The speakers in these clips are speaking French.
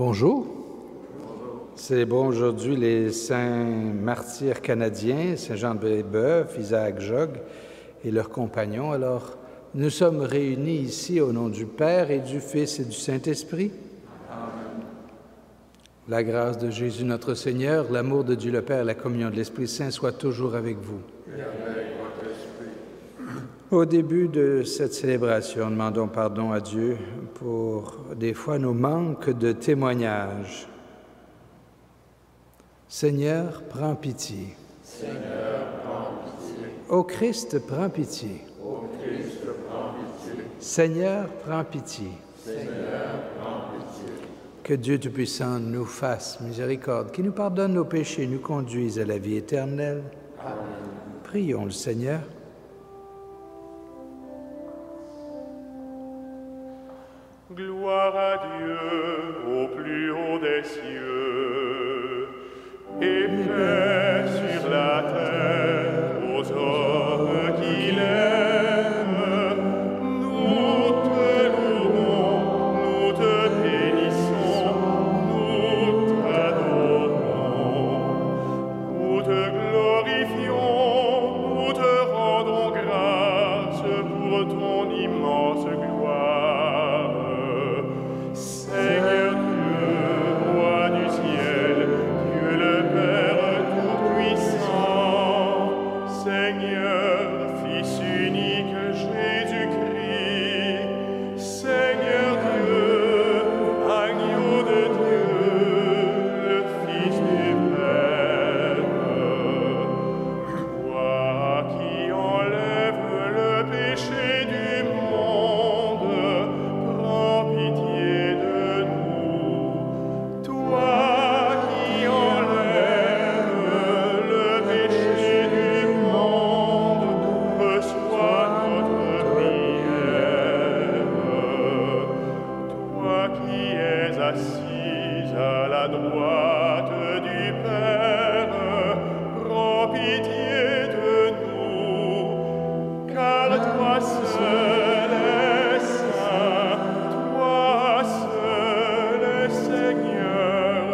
Bonjour. Célébrons aujourd'hui les saints martyrs canadiens, Saint Jean de Brébeuf, Isaac Jogues et leurs compagnons. Alors, nous sommes réunis ici au nom du Père et du Fils et du Saint-Esprit. Amen. La grâce de Jésus notre Seigneur, l'amour de Dieu le Père et la communion de l'Esprit Saint soient toujours avec vous. Et avec votre esprit. Au début de cette célébration, demandons pardon à Dieu pour des fois nos manques de témoignages. Seigneur, prends pitié. Seigneur, prends pitié. Ô Christ, prends pitié. Ô Christ, prends pitié. Seigneur, prends pitié. Seigneur, prends pitié. Que Dieu Tout-Puissant nous fasse miséricorde, qu'il nous pardonne nos péchés, nous conduise à la vie éternelle. Amen. Prions le Seigneur. Gloire à Dieu au plus haut des cieux, et paix sur la terre aux hommes qu'il aime. Nous te louons, nous te bénissons, nous t'adorons, nous te glorifions, nous te rendons grâce pour ton immense gloire. Seigneur Dieu, roi du ciel, Dieu le Père Tout-Puissant, Seigneur, Fils unique Jésus-Christ, Seigneur Dieu, agneau de Dieu, le Fils du Père, toi qui enlèves le péché du monde, prends pitié de nous. Toi qui enlèves le péché du monde, reçois notre prière. Toi qui es assise à la droite du Père, prends pitié de nous, car toi seul es saint, toi seul es Seigneur,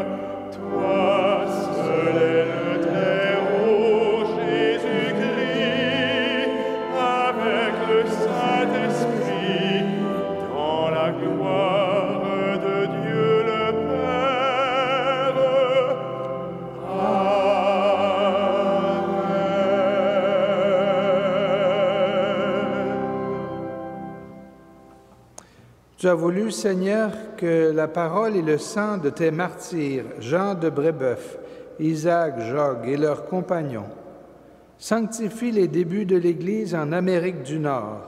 toi seul est le Très-Haut Jésus-Christ, avec le Saint-Esprit, dans la gloire de Dieu le Père. Tu as voulu, Seigneur, que la parole et le sang de tes martyrs, Jean de Brébeuf, Isaac Jogues et leurs compagnons, sanctifient les débuts de l'Église en Amérique du Nord.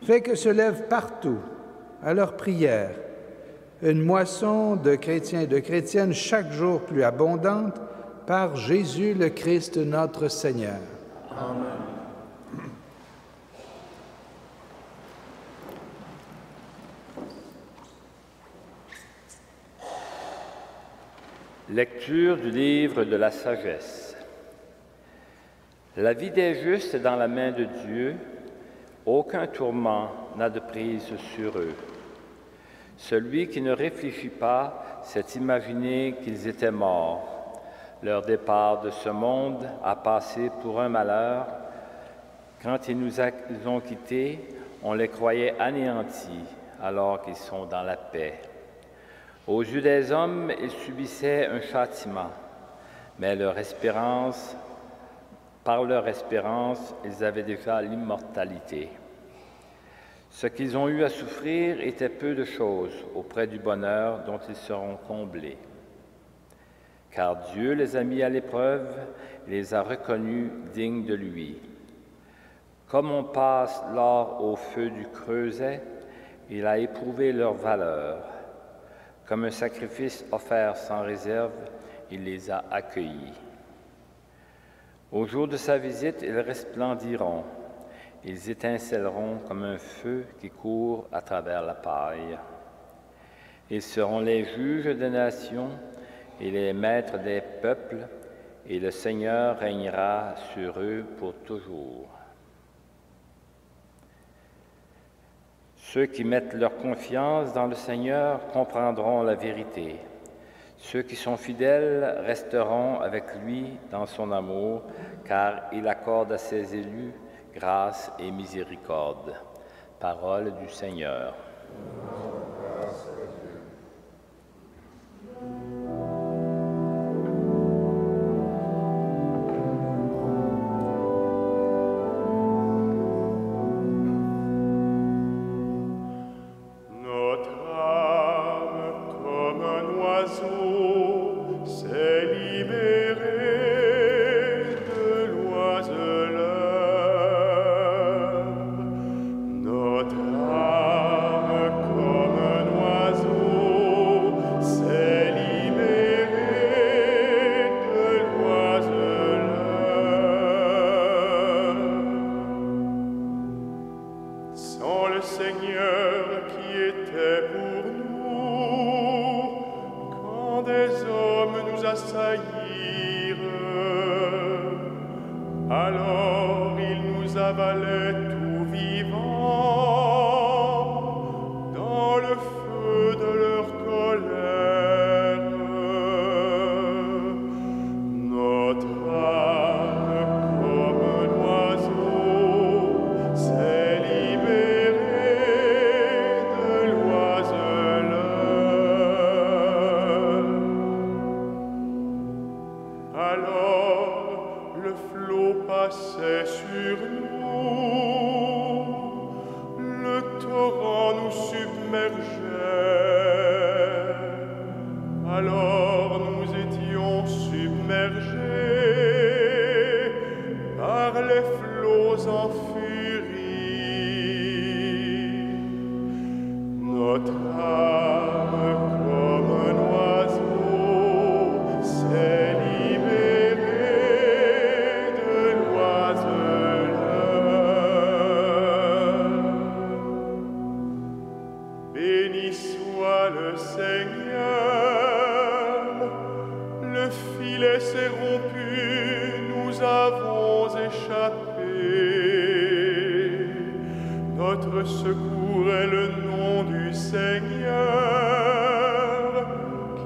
Fais que se lève partout, à leur prière, une moisson de chrétiens et de chrétiennes chaque jour plus abondante par Jésus le Christ notre Seigneur. Amen. Lecture du livre de la sagesse. La vie des justes est dans la main de Dieu, aucun tourment n'a de prise sur eux. Celui qui ne réfléchit pas s'est imaginé qu'ils étaient morts. Leur départ de ce monde a passé pour un malheur. Quand ils nous ont quittés, on les croyait anéantis alors qu'ils sont dans la paix. Aux yeux des hommes, ils subissaient un châtiment, mais par leur espérance, ils avaient déjà l'immortalité. Ce qu'ils ont eu à souffrir était peu de choses auprès du bonheur dont ils seront comblés. Car Dieu les a mis à l'épreuve et les a reconnus dignes de lui. Comme on passe l'or au feu du creuset, il a éprouvé leur valeur. Comme un sacrifice offert sans réserve, il les a accueillis. Au jour de sa visite, ils resplendiront. Ils étincelleront comme un feu qui court à travers la paille. Ils seront les juges des nations et les maîtres des peuples, et le Seigneur régnera sur eux pour toujours. Ceux qui mettent leur confiance dans le Seigneur comprendront la vérité. Ceux qui sont fidèles resteront avec lui dans son amour, car il accorde à ses élus grâce et miséricorde. Parole du Seigneur. Alors ils nous avalaient tout vivants dans le feu de leur colère. Notre âme, comme un oiseau, s'est libérée de l'oiseleur. Alors le flot passait sur nous, le torrent nous submergeait. Alors nous étions submergés par les flots en furie. Notre âme, comme un oiseau, s'est libérée de l'oiseleur. Béni soit le Seigneur, le filet s'est rompu, nous avons échappé. Notre secours est le nom du Seigneur,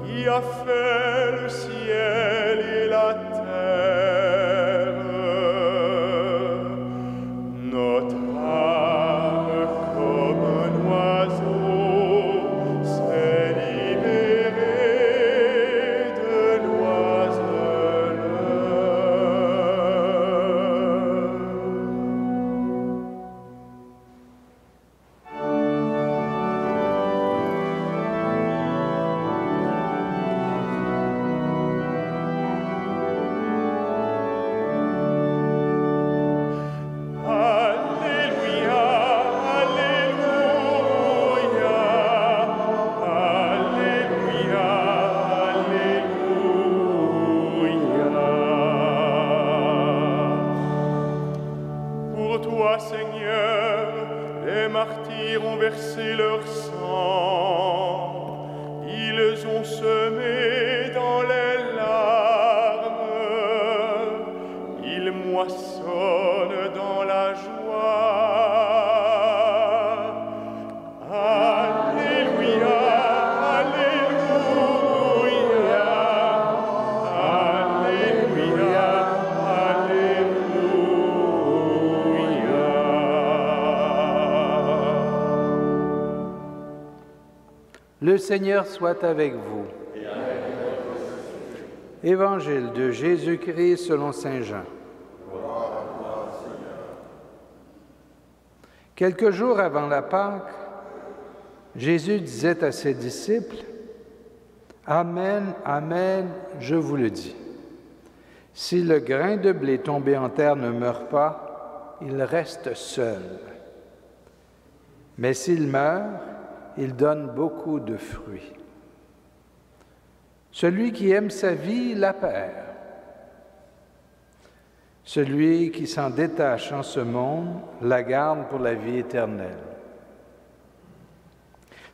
qui a fait le ciel et la terre. Notre âme, comme un oiseau, s'est libérée de l'oiseleur. Alléluia, Alléluia, Alléluia, Alléluia. Pour toi, Seigneur, les martyrs ont versé leur sang. Ils ont semé dans les larmes. Ils moissonnent dans la joie. Alléluia, Alléluia, Alléluia, Alléluia. Le Seigneur soit avec vous. Évangile de Jésus-Christ selon saint Jean. Quelques jours avant la Pâque, Jésus disait à ses disciples, « Amen, Amen, je vous le dis. Si le grain de blé tombé en terre ne meurt pas, il reste seul. Mais s'il meurt, il donne beaucoup de fruits. Celui qui aime sa vie la perd. Celui qui s'en détache en ce monde la garde pour la vie éternelle.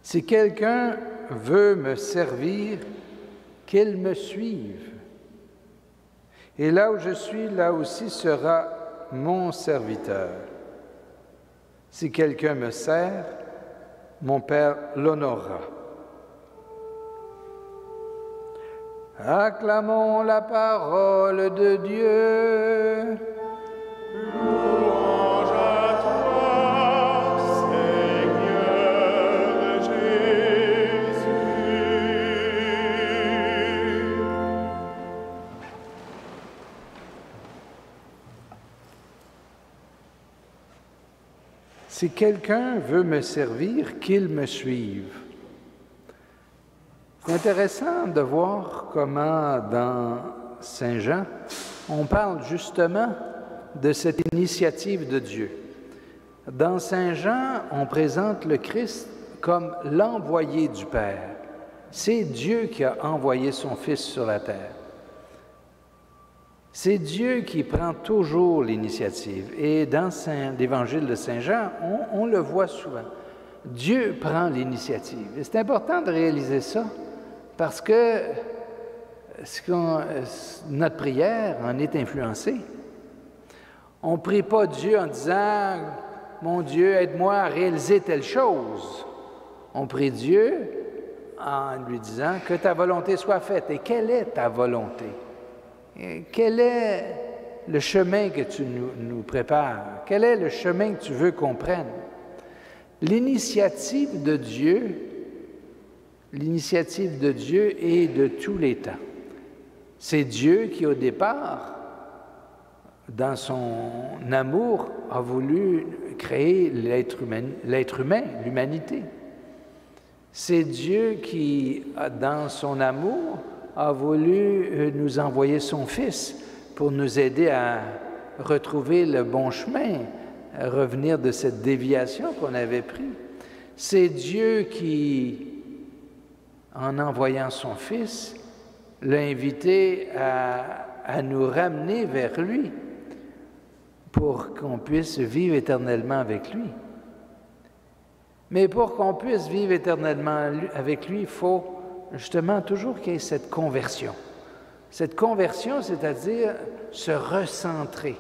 Si quelqu'un veut me servir, qu'il me suive. Et là où je suis, là aussi sera mon serviteur. Si quelqu'un me sert, mon Père l'honorera. Acclamons la parole de Dieu. Louange à toi, Seigneur Jésus. Si quelqu'un veut me servir, qu'il me suive. C'est intéressant de voir comment dans Saint Jean, on parle justement de cette initiative de Dieu. Dans Saint Jean, on présente le Christ comme l'envoyé du Père. C'est Dieu qui a envoyé son Fils sur la terre. C'est Dieu qui prend toujours l'initiative. Et dans l'Évangile de Saint Jean, on le voit souvent. Dieu prend l'initiative. Et c'est important de réaliser ça, parce que notre prière en est influencée. On ne prie pas Dieu en disant « Mon Dieu, aide-moi à réaliser telle chose ». On prie Dieu en lui disant « Que ta volonté soit faite ». Et quelle est ta volonté? Et quel est le chemin que tu nous prépares? Quel est le chemin que tu veux qu'on prenne? L'initiative de Dieu est de tous les temps. C'est Dieu qui, au départ, dans son amour, a voulu créer l'être humain, l'humanité. C'est Dieu qui, dans son amour, a voulu nous envoyer son Fils pour nous aider à retrouver le bon chemin, à revenir de cette déviation qu'on avait prise. C'est Dieu qui, en envoyant son Fils, l'a invité à nous ramener vers lui pour qu'on puisse vivre éternellement avec lui. Mais pour qu'on puisse vivre éternellement avec lui, il faut justement toujours qu'il y ait cette conversion. Cette conversion, c'est-à-dire se recentrer.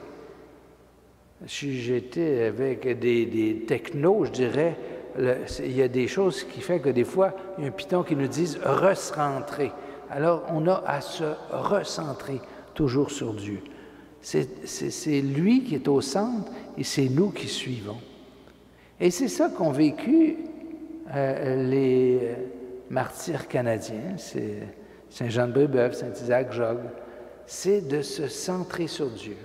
Si j'étais avec des technos, je dirais, il y a des choses qui font que des fois, il y a un piton qui nous dit « recentrer ». Alors, on a à se recentrer toujours sur Dieu. C'est lui qui est au centre et c'est nous qui suivons. Et c'est ça qu'ont vécu les martyrs canadiens, c'est Saint Jean de Brébeuf, Saint Isaac Jogues, c'est de se centrer sur Dieu.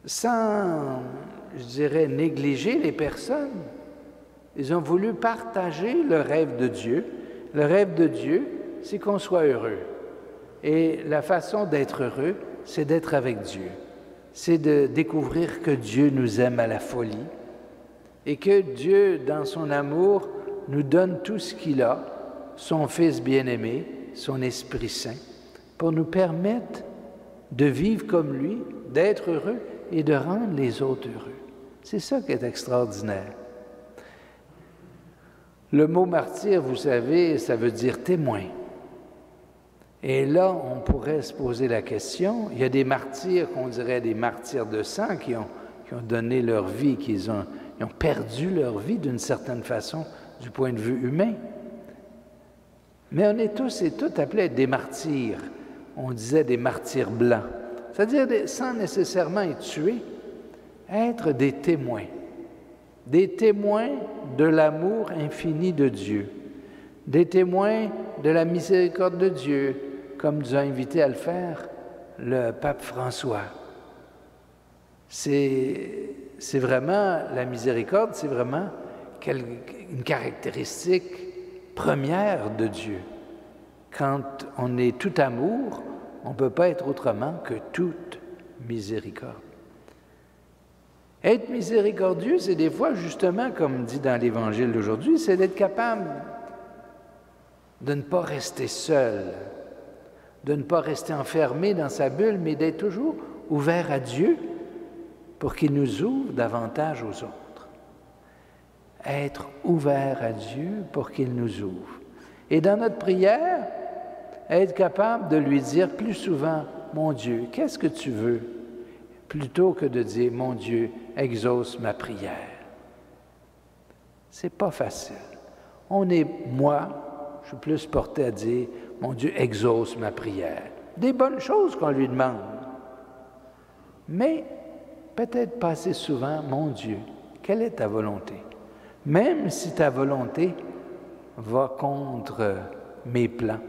Sans, je dirais, négliger les personnes, ils ont voulu partager le rêve de Dieu. Le rêve de Dieu, c'est qu'on soit heureux. Et la façon d'être heureux, c'est d'être avec Dieu. C'est de découvrir que Dieu nous aime à la folie et que Dieu, dans son amour, nous donne tout ce qu'il a, son Fils bien-aimé, son Esprit Saint, pour nous permettre de vivre comme lui, d'être heureux et de rendre les autres heureux. C'est ça qui est extraordinaire. Le mot martyr, vous savez, ça veut dire témoin. Et là, on pourrait se poser la question, il y a des martyrs qu'on dirait des martyrs de sang qui ont donné leur vie, ils ont perdu leur vie d'une certaine façon du point de vue humain. Mais on est tous et toutes appelés à être des martyrs. On disait des martyrs blancs. C'est-à-dire, sans nécessairement être tués, être des témoins de l'amour infini de Dieu, des témoins de la miséricorde de Dieu, comme nous a invité à le faire le pape François. C'est vraiment, la miséricorde, c'est vraiment une caractéristique première de Dieu. Quand on est tout amour, on ne peut pas être autrement que toute miséricorde. Être miséricordieux, c'est des fois, justement, comme dit dans l'Évangile d'aujourd'hui, c'est d'être capable de ne pas rester seul, de ne pas rester enfermé dans sa bulle, mais d'être toujours ouvert à Dieu pour qu'il nous ouvre davantage aux autres. Être ouvert à Dieu pour qu'il nous ouvre. Et dans notre prière, être capable de lui dire plus souvent, « Mon Dieu, qu'est-ce que tu veux? » plutôt que de dire « Mon Dieu, exauce ma prière. » C'est pas facile. Moi, je suis plus porté à dire, mon Dieu exauce ma prière. Des bonnes choses qu'on lui demande. Mais peut-être pas assez souvent, mon Dieu, quelle est ta volonté? Même si ta volonté va contre mes plans,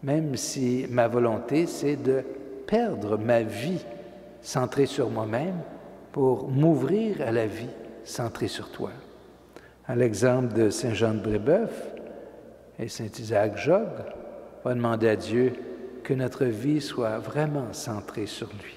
même si ma volonté, c'est de perdre ma vie centrée sur moi-même pour m'ouvrir à la vie centrée sur toi. À l'exemple de Saint Jean de Brébeuf et Saint Isaac Jogues, on va demander à Dieu que notre vie soit vraiment centrée sur lui.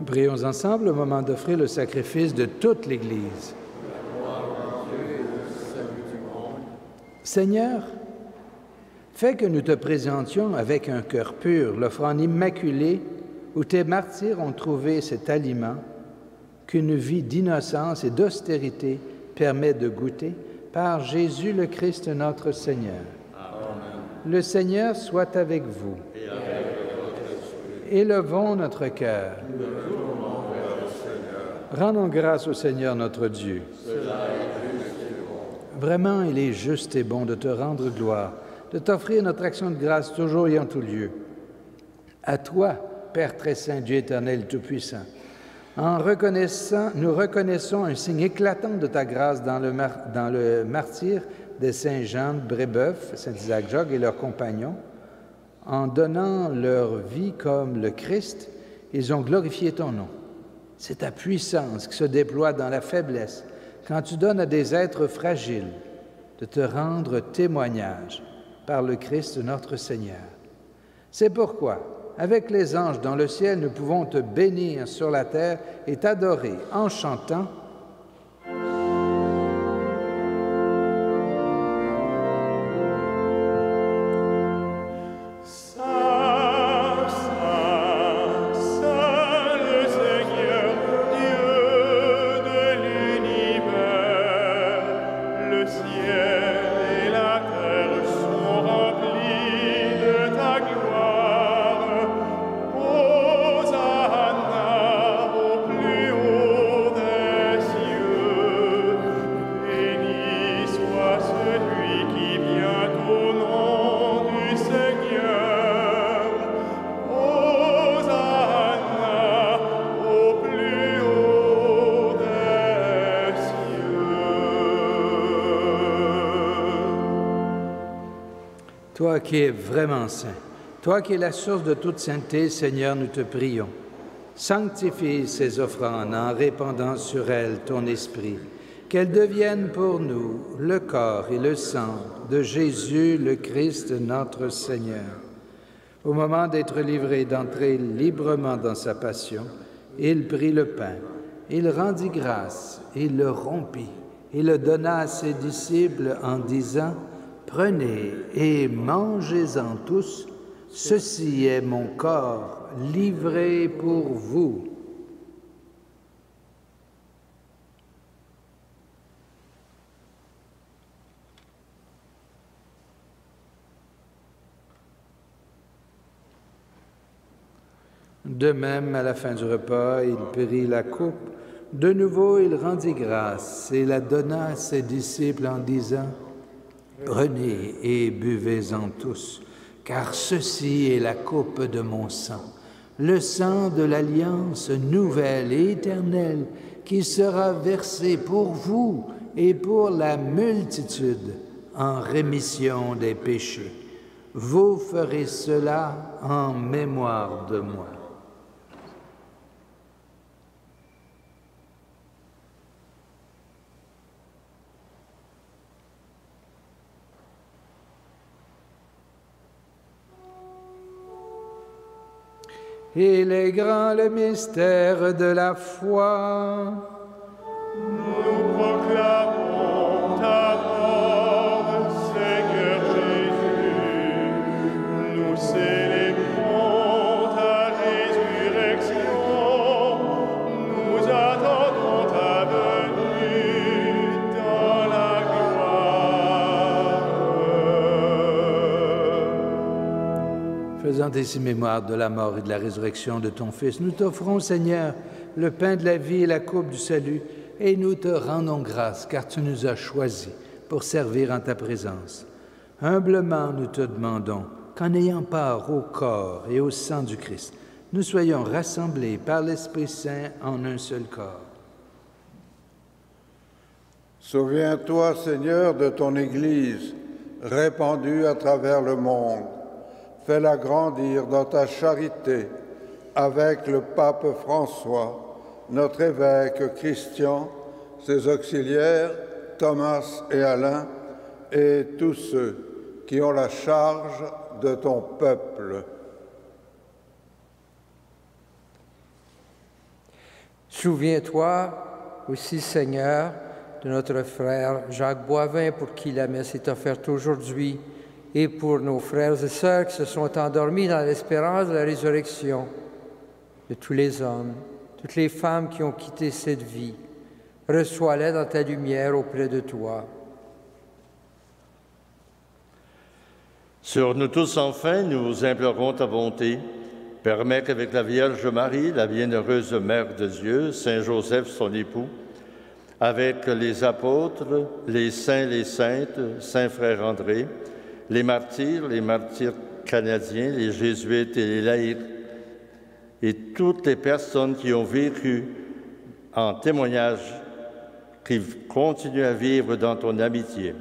Prions ensemble au moment d'offrir le sacrifice de toute l'Église. Seigneur, fais que nous te présentions avec un cœur pur, l'offrande immaculée où tes martyrs ont trouvé cet aliment qu'une vie d'innocence et d'austérité permet de goûter par Jésus le Christ notre Seigneur. Amen. Le Seigneur soit avec vous. Et avec votre esprit. Élevons notre cœur. Rendons grâce au Seigneur notre Dieu. Cela est juste et bon. Vraiment, il est juste et bon de te rendre gloire, de t'offrir notre action de grâce toujours et en tout lieu. À toi, Père très saint, Dieu éternel tout-puissant, nous reconnaissons un signe éclatant de ta grâce dans le martyre de Saint Jean de Brébeuf, Saint Isaac Jogues et leurs compagnons. En donnant leur vie comme le Christ, ils ont glorifié ton nom. C'est ta puissance qui se déploie dans la faiblesse quand tu donnes à des êtres fragiles de te rendre témoignage par le Christ notre Seigneur. C'est pourquoi, avec les anges dans le ciel, nous pouvons te bénir sur la terre et t'adorer en chantant « Toi qui es vraiment saint, toi qui es la source de toute sainteté, Seigneur, nous te prions. Sanctifie ces offrandes en répandant sur elles ton esprit, qu'elles deviennent pour nous le corps et le sang de Jésus le Christ notre Seigneur. Au moment d'être livré, d'entrer librement dans sa passion, il prit le pain, il rendit grâce, il le rompit, il le donna à ses disciples en disant « Prenez et mangez-en tous, ceci est mon corps livré pour vous. » De même, à la fin du repas, il prit la coupe. De nouveau, il rendit grâce et la donna à ses disciples en disant, « Prenez et buvez-en tous, car ceci est la coupe de mon sang, le sang de l'alliance nouvelle et éternelle qui sera versé pour vous et pour la multitude en rémission des péchés. Vous ferez cela en mémoire de moi. » Il est grand le mystère de la foi. Nous proclamons ta mort, Seigneur Jésus. Nous célébrons ta résurrection. Nous attendons ta venue dans la gloire. Faisant ainsi mémoire de la mort et de la résurrection de ton Fils, nous t'offrons, Seigneur, le pain de la vie et la coupe du salut, et nous te rendons grâce, car tu nous as choisis pour servir en ta présence. Humblement, nous te demandons qu'en ayant part au corps et au sang du Christ, nous soyons rassemblés par l'Esprit Saint en un seul corps. Souviens-toi, Seigneur, de ton Église répandue à travers le monde. Fais-la grandir dans ta charité avec le pape François, notre évêque Christian, ses auxiliaires Thomas et Alain, et tous ceux qui ont la charge de ton peuple. Souviens-toi aussi, Seigneur, de notre frère Jacques Boivin, pour qui la messe est offerte aujourd'hui, et pour nos frères et sœurs qui se sont endormis dans l'espérance de la résurrection, de tous les hommes, toutes les femmes qui ont quitté cette vie. Reçois-les dans ta lumière auprès de toi. Sur nous tous, enfin, nous implorons ta bonté. Permets qu'avec la Vierge Marie, la bienheureuse Mère de Dieu, Saint Joseph, son époux, avec les apôtres, les saints, les saintes, Saint Frère André, les martyrs canadiens, les jésuites et les laïcs, et toutes les personnes qui ont vécu en témoignage, qui continuent à vivre dans ton amitié.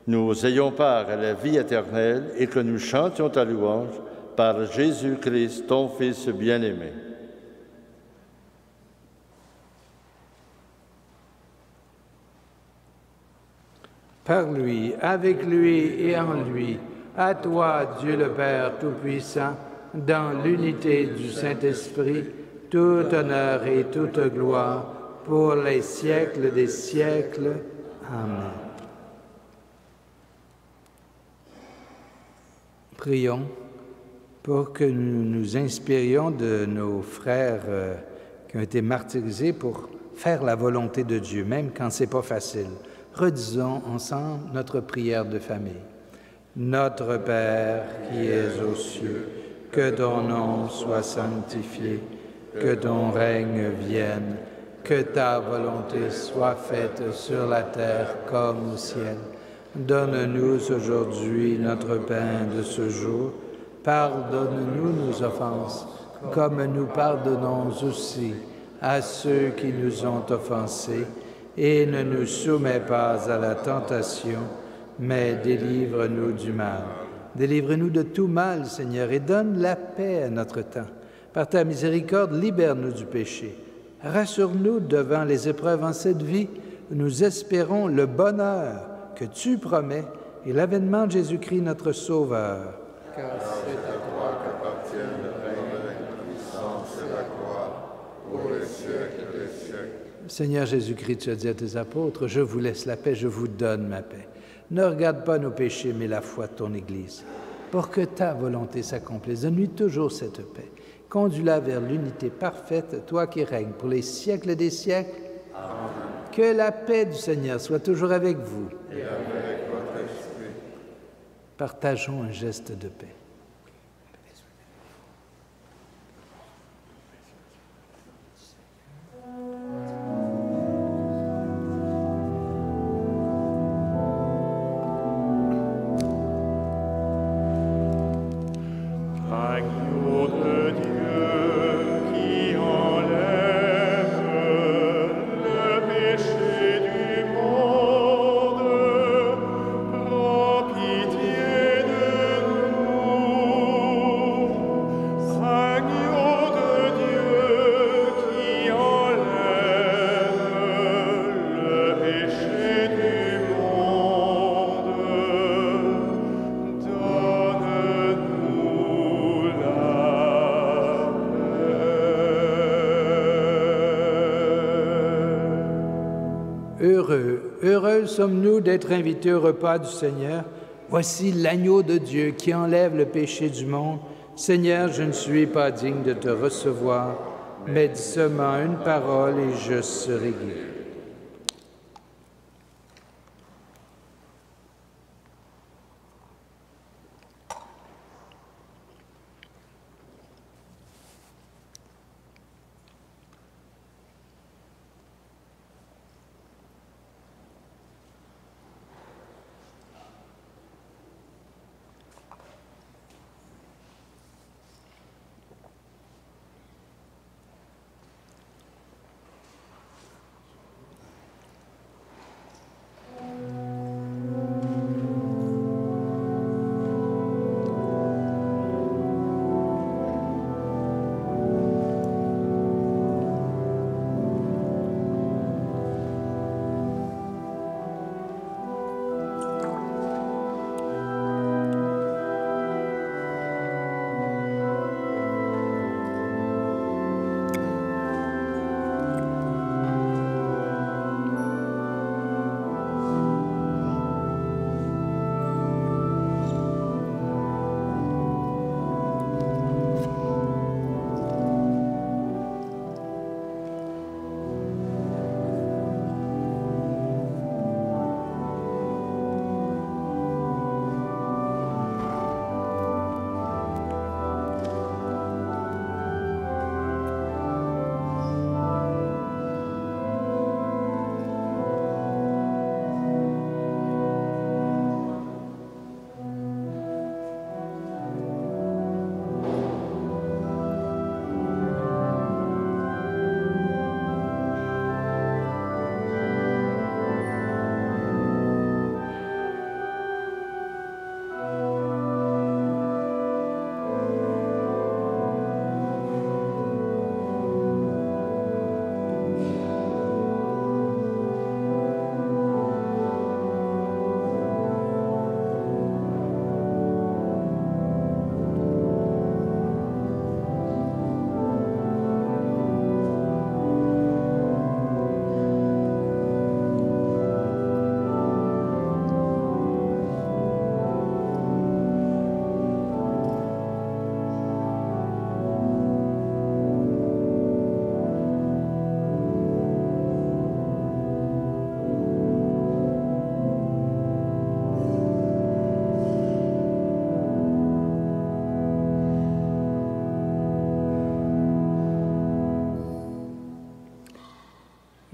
Nous ayons part à la vie éternelle et que nous chantions ta louange par Jésus-Christ, ton Fils bien-aimé. Par lui, avec lui et en lui, à toi, Dieu le Père Tout-Puissant, dans l'unité du Saint-Esprit, tout honneur et toute gloire pour les siècles des siècles. Amen. Prions pour que nous nous inspirions de nos frères qui ont été martyrisés pour faire la volonté de Dieu, même quand ce n'est pas facile. Redisons ensemble notre prière de famille. Notre Père qui es aux cieux, que ton nom soit sanctifié, que ton règne vienne, que ta volonté soit faite sur la terre comme au ciel. Donne-nous aujourd'hui notre pain de ce jour. Pardonne-nous nos offenses, comme nous pardonnons aussi à ceux qui nous ont offensés. Et ne nous soumets pas à la tentation, mais délivre-nous du mal. Délivre-nous de tout mal, Seigneur, et donne la paix à notre temps. Par ta miséricorde, libère-nous du péché. Rassure-nous devant les épreuves en cette vie. Nous espérons le bonheur que tu promets et l'avènement de Jésus-Christ, notre Sauveur. Car c'est à toi qu'appartiennent le règne, la puissance et la gloire, pour les siècles des siècles. Seigneur Jésus-Christ, tu as dit à tes apôtres, « Je vous laisse la paix, je vous donne ma paix. » Ne regarde pas nos péchés, mais la foi de ton Église. Pour que ta volonté s'accomplisse, donne-lui toujours cette paix. Conduis-la vers l'unité parfaite, toi qui règnes pour les siècles des siècles. Amen. Que la paix du Seigneur soit toujours avec vous. Et avec votre esprit. Partageons un geste de paix. Heureux sommes-nous d'être invités au repas du Seigneur. Voici l'agneau de Dieu qui enlève le péché du monde. Seigneur, je ne suis pas digne de te recevoir, mais dis seulement une parole et je serai guéri.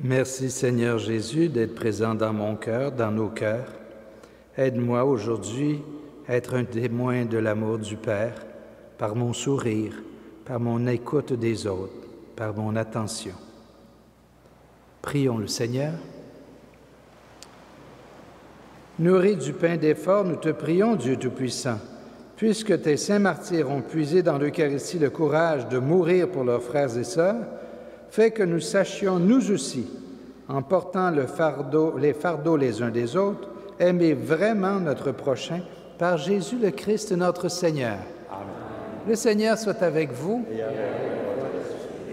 Merci Seigneur Jésus d'être présent dans mon cœur, dans nos cœurs. Aide-moi aujourd'hui à être un témoin de l'amour du Père par mon sourire, par mon écoute des autres, par mon attention. Prions le Seigneur. Nourris du pain d'effort, nous te prions, Dieu Tout-Puissant, puisque tes saints martyrs ont puisé dans l'Eucharistie le courage de mourir pour leurs frères et sœurs, fais que nous sachions, nous aussi, en portant les fardeaux les uns des autres, aimer vraiment notre prochain par Jésus le Christ, notre Seigneur. Amen. Le Seigneur soit avec vous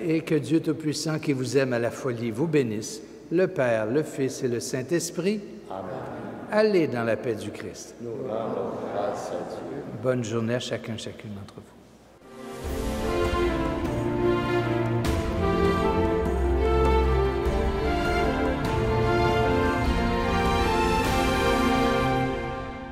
et que Dieu Tout-Puissant qui vous aime à la folie vous bénisse, le Père, le Fils et le Saint-Esprit. Amen. Allez dans la paix du Christ. Nous rendons grâce à Dieu. Bonne journée à chacun, chacune d'entre vous.